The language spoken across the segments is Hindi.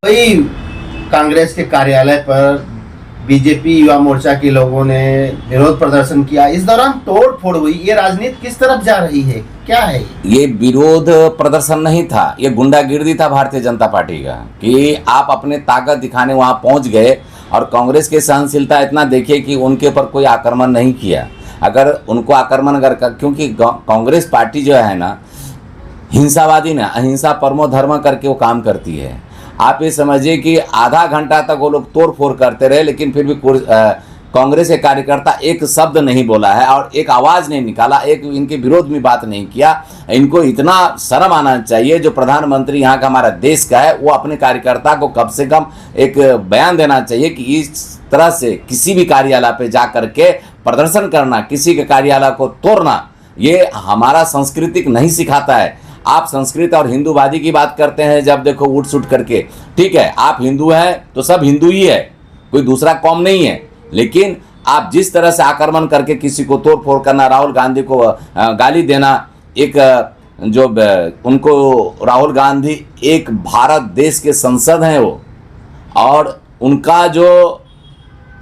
वही कांग्रेस के कार्यालय पर बीजेपी युवा मोर्चा के लोगों ने विरोध प्रदर्शन किया। इस दौरान तोड़ फोड़ हुई। ये राजनीति किस तरफ जा रही है, क्या है ये? विरोध प्रदर्शन नहीं था, ये गुंडागिर्दी था भारतीय जनता पार्टी का कि आप अपने ताकत दिखाने वहां पहुंच गए। और कांग्रेस की सहनशीलता इतना देखिए कि उनके ऊपर कोई आक्रमण नहीं किया। अगर उनको आक्रमण क्योंकि कांग्रेस पार्टी जो है ना, हिंसावादी ना, अहिंसा परमो धर्म करके वो काम करती है। आप ये समझिए कि आधा घंटा तक वो लोग तोड़ फोड़ करते रहे, लेकिन फिर भी कांग्रेस के कार्यकर्ता एक शब्द नहीं बोला है और एक आवाज़ नहीं निकाला, एक इनके विरोध में बात नहीं किया। इनको इतना शर्म आना चाहिए, जो प्रधानमंत्री यहाँ का हमारा देश का है, वो अपने कार्यकर्ता को कम से कम एक बयान देना चाहिए कि इस तरह से किसी भी कार्यालय पे जा करके प्रदर्शन करना, किसी के कार्यालय को तोड़ना, ये हमारा सांस्कृतिक नहीं सिखाता है। आप संस्कृत और हिंदूवादी की बात करते हैं जब देखो उठ सुट करके, ठीक है, आप हिंदू हैं तो सब हिंदू ही है, कोई दूसरा कौम नहीं है। लेकिन आप जिस तरह से आक्रमण करके किसी को तोड़ फोड़ करना, राहुल गांधी को गाली देना, एक जो उनको राहुल गांधी एक भारत देश के संसद हैं वो, और उनका जो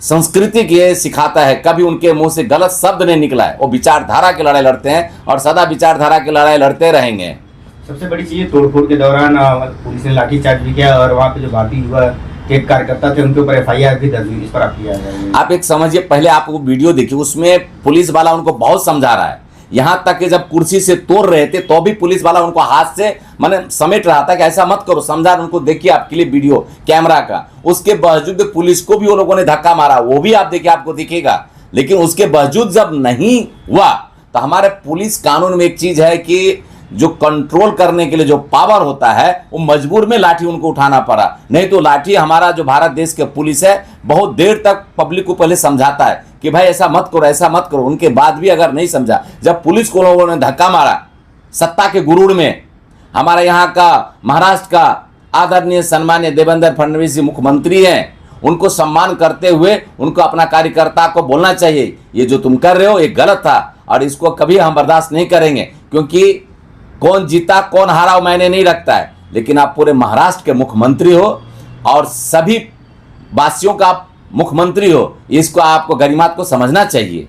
संस्कृति ये सिखाता है, कभी उनके मुंह से गलत शब्द नहीं निकला है। वो विचारधारा की लड़ाई लड़ते हैं और सदा विचारधारा की लड़ाई लड़ते रहेंगे। सबसे बड़ी चीज, तोड़फोड़ के दौरान पुलिस ने लाठीचार्ज भी किया और वहाँ पे जो भारतीय युवा के कार्यकर्ता थे उनके ऊपर FIR भी दर्ज हुई। इस पर आप किया है? आप एक समझिए, पहले आप वो वीडियो देखिए, उसमें पुलिस वाला उनको बहुत समझा रहा है। यहाँ तक कि जब कुर्सी से तोड़ रहे थे तो भी पुलिस वाला उनको हाथ से माने समेट रहा था कि ऐसा मत करो, समझा। उनको देखिए आप क्लिप वीडियो कैमरा का, उसके बावजूद पुलिस को भी वो लोगों ने धक्का मारा, वो भी आप देखिए, आपको दिखेगा। लेकिन उसके बावजूद जब नहीं हुआ तो हमारे पुलिस कानून में एक चीज है कि जो कंट्रोल करने के लिए जो पावर होता है, वो मजबूर में लाठी उनको उठाना पड़ा। नहीं तो लाठी, हमारा जो भारत देश के पुलिस है बहुत देर तक पब्लिक को पहले समझाता है कि भाई ऐसा मत करो, ऐसा मत करो। उनके बाद भी अगर नहीं समझा, जब पुलिस को लोगों ने धक्का मारा सत्ता के गुरूर में, हमारे यहाँ का महाराष्ट्र का आदरणीय सम्मान्य देवेंद्र फडणवीस जी मुख्यमंत्री हैं, उनको सम्मान करते हुए उनको अपना कार्यकर्ता को बोलना चाहिए, ये जो तुम कर रहे हो ये गलत था और इसको कभी हम बर्दाश्त नहीं करेंगे। क्योंकि कौन जीता कौन हारा वो मैंने नहीं रखता है, लेकिन आप पूरे महाराष्ट्र के मुख्यमंत्री हो और सभी वासियों का आप मुख्यमंत्री हो, इसको आपको गरिमात को समझना चाहिए।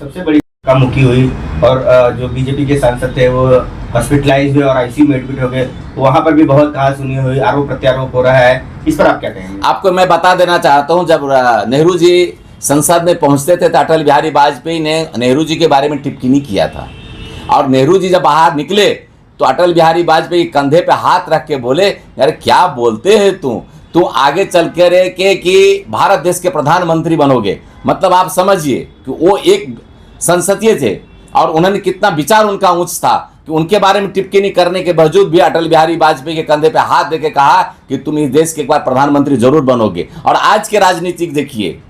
सबसे बड़ी मुखी हुई और जो बीजेपी के सांसद थे वो हॉस्पिटलाइज हुए और ICU में एडमिट हो गए, वहां पर भी बहुत कहा सुनी हुई, आरोप प्रत्यारोप हो रहा है। इस पर आप क्या कहेंगे? आपको मैं बता देना चाहता हूं, जब नेहरू जी संसद में पहुंचते थे तो अटल बिहारी वाजपेयी ने नेहरू जी के बारे में टिप्पणी नहीं किया था। और नेहरू जी जब बाहर निकले तो अटल बिहारी वाजपेयी कंधे पे हाथ रख के बोले, यार क्या बोलते हैं तू आगे चल के रहे कि भारत देश के प्रधानमंत्री बनोगे। मतलब आप समझिए कि वो एक संसदीय थे और उन्होंने कितना विचार उनका उच्च था कि उनके बारे में टिप्पणी करने के बावजूद भी अटल बिहारी वाजपेयी के कंधे पे हाथ देके कहा कि तुम इस देश के एक बार प्रधानमंत्री जरूर बनोगे। और आज के राजनीतिक देखिए,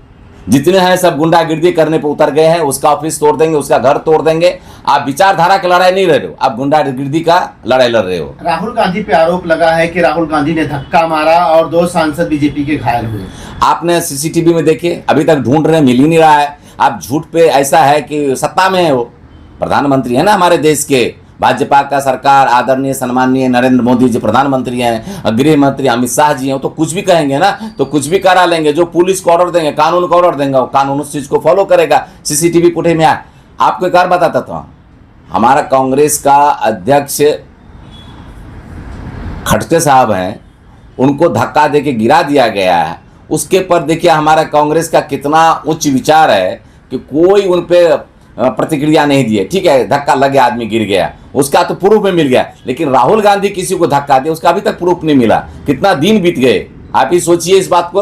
जितने हैं सब गुंडागिर्दी करने पर उतर गए हैं। उसका ऑफिस तोड़ देंगे, उसका घर तोड़ देंगे। आप विचारधारा की लड़ाई नहीं लड़ रहे हो, आप गुंडागिर्दी का लड़ाई लड़ रहे हो। राहुल गांधी पे आरोप लगा है कि राहुल गांधी ने धक्का मारा और 2 सांसद बीजेपी के घायल हुए। आपने CCTV में देखिए, अभी तक ढूंढ रहे हैं, मिल ही नहीं रहा है। आप झूठ पे, ऐसा है कि सत्ता में है, वो प्रधानमंत्री है ना हमारे देश के, भाजपा का सरकार, आदरणीय सम्माननीय नरेंद्र मोदी जी प्रधानमंत्री हैं, गृह मंत्री अमित शाह जी हैं, तो कुछ भी कहेंगे ना तो कुछ भी करा लेंगे। जो पुलिस को ऑर्डर देंगे, कानून को ऑर्डर देंगे, कानून उस चीज को फॉलो करेगा। CCTV फुटेज में आपको एक बार बताता था, हमारा कांग्रेस का अध्यक्ष खड़गे साहब हैं, उनको धक्का देके गिरा दिया गया है। उसके पर देखिए हमारा कांग्रेस का कितना उच्च विचार है कि कोई उन पे प्रतिक्रिया नहीं दिए। ठीक है, धक्का लगे, आदमी गिर गया, उसका तो प्रूफ में मिल गया। लेकिन राहुल गांधी किसी को धक्का दिया, उसका अभी तक प्रूफ नहीं मिला। कितना दिन बीत गए, आप ही सोचिए इस बात को।